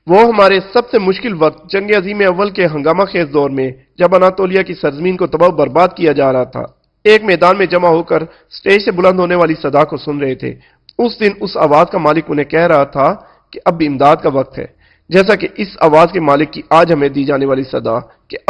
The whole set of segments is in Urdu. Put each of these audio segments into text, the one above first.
وہ ہمارے سب سے مشکل وقت جنگ عظیم اول کے ہنگامہ خیز دور میں جب اناطولیہ کی سرزمین کو تباہ و برباد کیا جا رہا تھا، ایک میدان میں جمع ہو کر سٹیج سے بلند ہونے والی صدا کو سن رہے تھے۔ اس دن اس آواز کا مالک انہیں کہہ رہا تھا کہ اب امداد کا وقت ہے، جیسا کہ اس آواز کے مالک کی آج ہمیں دی جانے والی صدا کہ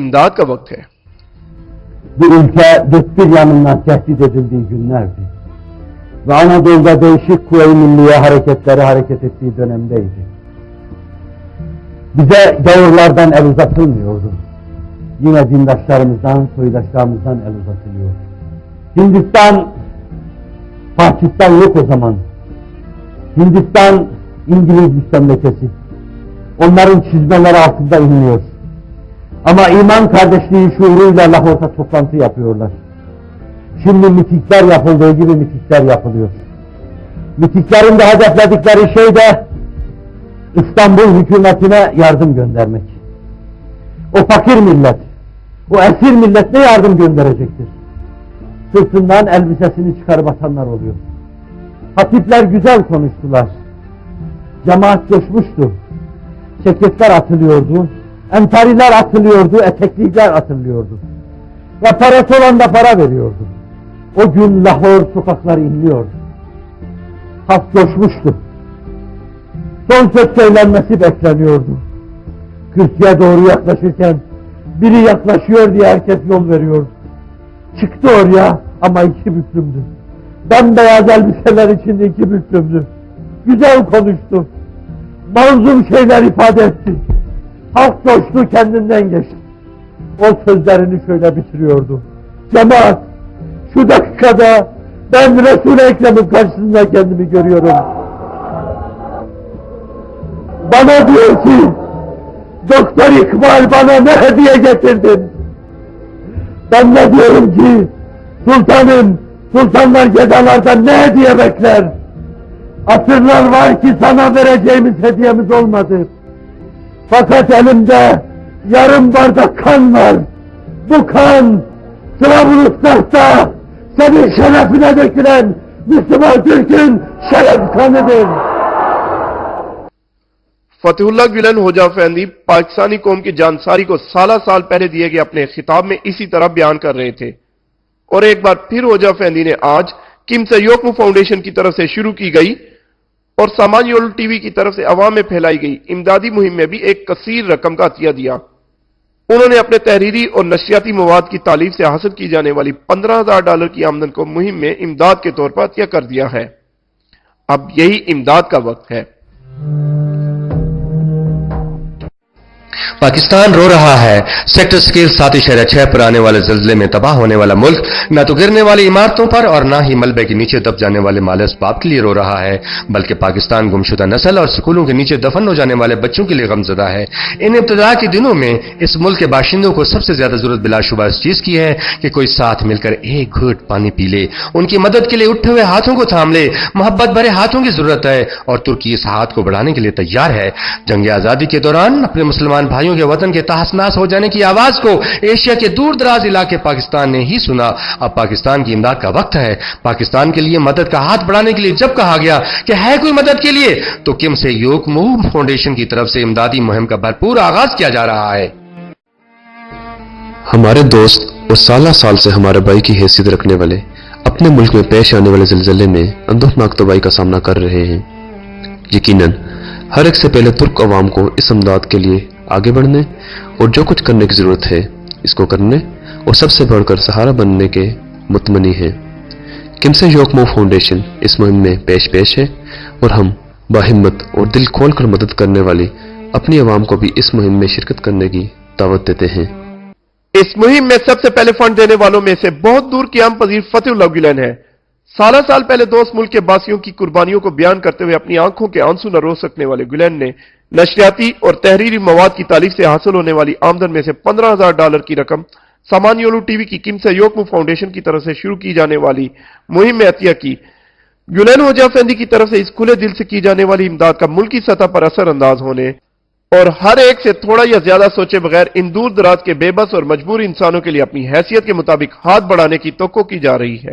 imdad ka vakt hai. Bu ülke dört bir yanından tehdit edildiği günlerdi. Ve Anadolu'da değişik kuvve-i milliye hareketleri hareket ettiği dönemdeydi. Bize gavurlardan el uzatılmıyordu. Yine dindaşlarımızdan, soydaşlarımızdan el uzatılıyor. Hindistan, Pakistan yok o zaman. Hindistan, İngiliz müstemlekesi. Onların çizmeleri altında inliyor. Ama iman kardeşliği şuuruyla Lahor'da toplantı yapıyorlar. Şimdi mitikler yapıldığı gibi mitikler yapılıyor. Mitiklerin de hedefledikleri şey de İstanbul hükümetine yardım göndermek. O fakir millet, o esir millet ne yardım gönderecektir? Sırtından elbisesini çıkarıp atanlar oluyor. Hatipler güzel konuştular. Cemaat coşmuştu. Ceketler atılıyordu, entariler atılıyordu, eteklikler atılıyordu. Ve parası olan da para veriyordu. O gün Lahor sokakları inliyordu. Halk coşmuştu. Son söz söylenmesi bekleniyordu. Kürsüye doğru yaklaşırken biri yaklaşıyor diye herkes yol veriyordu. Çıktı oraya ama iki büklümdü. Bembeyaz elbiseler içinde iki büklümdü. Güzel konuştu. Manzum şeyler ifade etti. Halk coştu, kendinden geçti. O sözlerini şöyle bitiriyordu. Cemaat, şu dakikada ben Resul-i Ekrem'in karşısında kendimi görüyorum. Bana diyor ki, Doktor İkbal bana ne hediye getirdin? Ben de diyorum ki, sultanım, sultanlar gedalardan ne hediye bekler? Asırlar var ki sana vereceğimiz hediyemiz olmadı. Fakat elimde yarım bardak kan var. Bu kan, Trablusgarp'ta senin şerefine dökülen Müslüman Türk'ün şeref kanıdır. فتح اللہ گیلن ہوجا افندی پاکستانی قوم کی جانساری کو سالہ سال پہلے دیے گئے اپنے خطاب میں اسی طرح بیان کر رہے تھے، اور ایک بار پھر ہوجا افندی نے آج کم سیوکمو فاؤنڈیشن کی طرف سے شروع کی گئی اور سامانیول ٹی وی کی طرف سے عوام میں پھیلائی گئی امدادی مہم میں بھی ایک کثیر رقم کا عطیہ دیا۔ انہوں نے اپنے تحریری اور نشریاتی مواد کی تالیف سے حاصل کی جانے والی $15,000 کی آمدن کو مہم میں امداد کے طور پر عطیہ کر دیا ہے۔ اب یہی امداد کا وقت ہے۔ پاکستان رو رہا ہے۔ سیکٹر سکیل 7.6 پر آنے والے زلزلے میں تباہ ہونے والا ملک نہ تو گرنے والی عمارتوں پر اور نہ ہی ملبے کے نیچے دب جانے والے مال اسباب کے لیے رو رہا ہے، بلکہ پاکستان گمشدہ نسل اور سکولوں کے نیچے دفن ہو جانے والے بچوں کے لیے غمزدہ ہے۔ ان ابتدا کے دنوں میں اس ملک کے باشندوں کو سب سے زیادہ ضرورت بلا شبہ اس چیز کی ہے کہ کوئی ساتھ مل کر ایک گھونٹ پانی پی لے، ان کی مدد کے لیے اٹھے ہوئے ہاتھوں کو تھام لے۔ محبت بھرے ہاتھوں کی ضرورت ہے اور ترکی اس ہاتھ کو بڑھانے کے لیے تیار ہے۔ جنگ آزادی کے دوران اپنے مسلمان بھائیوں کے وطن کے تحس ناس ہو جانے کی آواز کو ایشیا کے دور دراز علاقے پاکستان نے ہی سنا۔ اب پاکستان کی امداد کا وقت ہے۔ پاکستان کے لیے مدد کا ہاتھ بڑھانے کے لیے جب کہا گیا کہ ہے کوئی مدد کے لیے، تو کم سے یوک موو فاؤنڈیشن کی طرف سے امدادی مہم کا بھرپور آغاز کیا جا رہا ہے۔ ہمارے دوست اور سالہ سال سے ہمارے بھائی کی حیثیت رکھنے والے اپنے ملک میں پیش آنے والے زلزلے میں اندوہناک تباہی کا سامنا کر رہے ہیں۔ یقیناً ہر ایک سے پہلے ترک عوام کو اس امداد کے لیے آگے بڑھنے اور جو کچھ کرنے کی ضرورت ہے اس کو کرنے اور سب سے بڑھ کر سہارا بننے کے متمنی ہیں۔ کمسے یوکمو فاؤنڈیشن اس مہم میں پیش ہے اور ہم باہمت اور دل کھول کر مدد کرنے والی اپنی عوام کو بھی اس مہم میں شرکت کرنے کی دعوت دیتے ہیں۔ اس مہم میں سب سے پہلے فنڈ دینے والوں میں سے بہت دور قیام پذیر فتح اللہ گیلن ہے۔ سالہ سال پہلے دوست ملک کے باسیوں کی قربانیوں کو بیان کرتے ہوئے اپنی آنکھوں کے آنسو نہ رو سکنے والے گیلن نے نشریاتی اور تحریری مواد کی تالیف سے حاصل ہونے والی آمدن میں سے $15,000 کی رقم سامانیولو ٹی وی کی کمسا یوکمو فاؤنڈیشن کی طرف سے شروع کی جانے والی مہم میں عطیہ کی۔ گیلن ہوجا افندی کی طرف سے اس کھلے دل سے کی جانے والی امداد کا ملکی سطح پر اثر انداز ہونے اور ہر ایک سے تھوڑا یا زیادہ سوچے بغیر ان دور دراز کے بے بس اور مجبور انسانوں کے لیے اپنی حیثیت کے مطابق ہاتھ بڑھانے کی توقع کی جا رہی ہے۔